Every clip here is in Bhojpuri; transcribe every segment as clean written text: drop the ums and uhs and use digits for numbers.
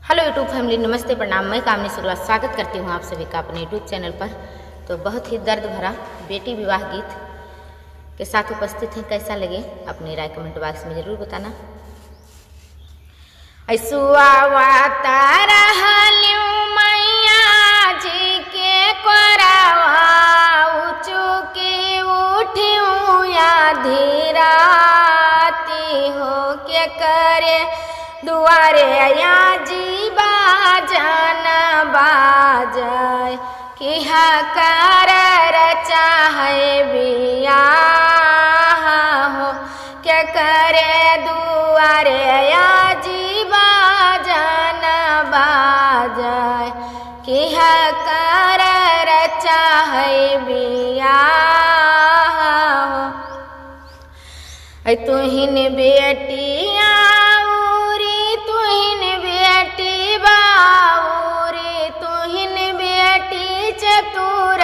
हेलो यूट्यूब फैमिली, नमस्ते, प्रणाम। मैं कामनी शुरुआत स्वागत करती हूँ आप सभी का अपने यूट्यूब चैनल पर। तो बहुत ही दर्द भरा बेटी विवाह गीत के साथ उपस्थित है। कैसा लगे अपनी राय कमेंट बॉक्स में ज़रूर बताना। ऐसुआ तारहलियू मैया जी के कोरावा उचुकी उठियू या धीराती हो के करे दुआरे आया जी बाजन बाजाय कि हकार चाहे बिया हो क्या करे दुआरे आया जी बाजन बाजाय कि हकार चाहे बिया हो। तुहिन बेटिया चतुर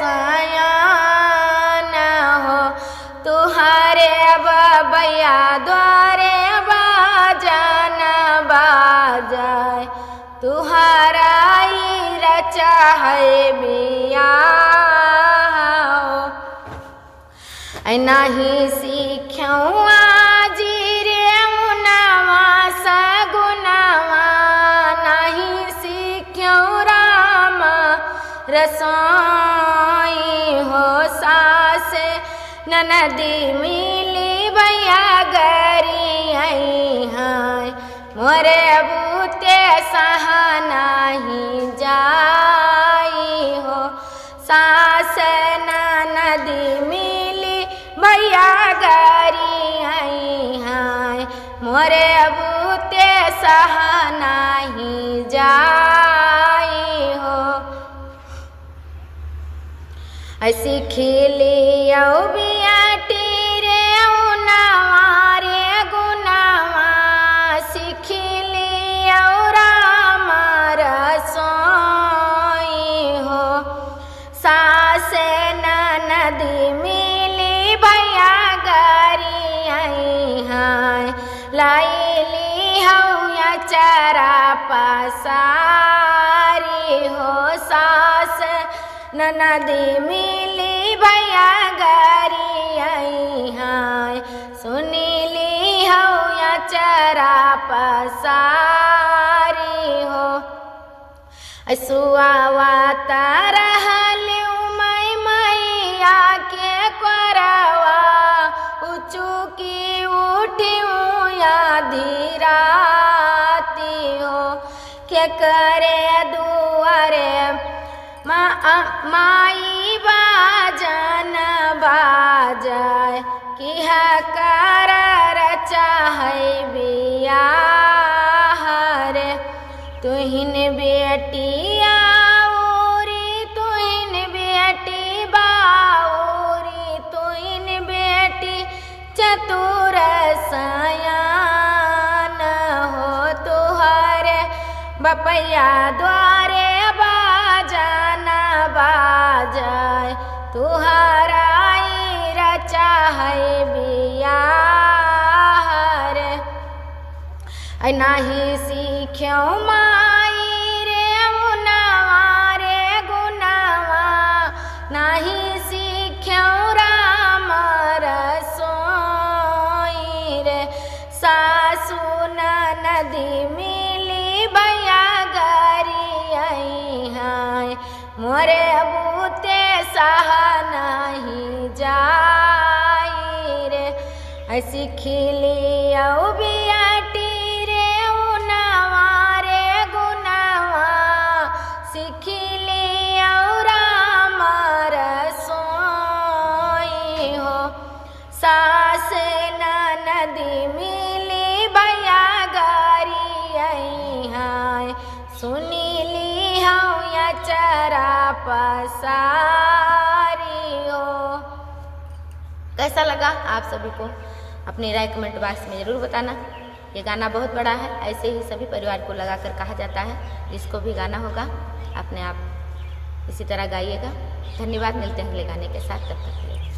सयान हो तुहारे बबैया द्वारे बाजन बाजाय तुहारा रचा है बिया हो। नहीं सीख्यूँ जी रे उनवा सगुनवा नहीं सीख्यूँ राम रसोई हो सास ननदी मिली भैया गरी आई हैं मोरे बूते सहाना ही जाई हो सास ननदी मिली भैया गरी आई हैं मोरे बूते सहाना ही जाई हो। ऐसी खिलियो बियाटी रे उनवा रे गुनवा सिखिलियो राम रसोई हो सास ननदी मिली भैया गरी आई हैं लाइली हो या चरा पसारी हो सास ननदी मिली भैया गरी आई हैं सुनीली हो या चरा पसारी हो। ऐसुआ तारहलियू मैया के कोरावा उचुकी उठियू या धीराती हो के करे दुआरे माई बाजन बाजाय कि हकार चाहे बिया रे तुहिन बेटिया तुहिन बेटी बाउरी तुहिन बेटी चतुर सयान हो तुहरे बपैया द्वारे बाजन बाजाय तुहरा रचा है बिया रे नहीं सीख्यूँ माई रे उनवा रे गुनवा नहीं सीख्यूँ राम रसोई रे सासु ननदी मिली भैया गरी आई हैं मोरे बूते सहाना ही जाई रे ऐसी खिलियो बियाटी रे उनवा रे गुनवा सिखिलियो राम रसोई हो सास ननदी मिली भैया गरी आई हैं सुनीली हो या चरा पसारी हो। कैसा लगा आप सभी को अपनी राय कमेंट बॉक्स में ज़रूर बताना। ये गाना बहुत बड़ा है, ऐसे ही सभी परिवार को लगाकर कहा जाता है। जिसको भी गाना होगा अपने आप इसी तरह गाइएगा। धन्यवाद, मिलते हैं अगले गाने के साथ, तब तक के लिए।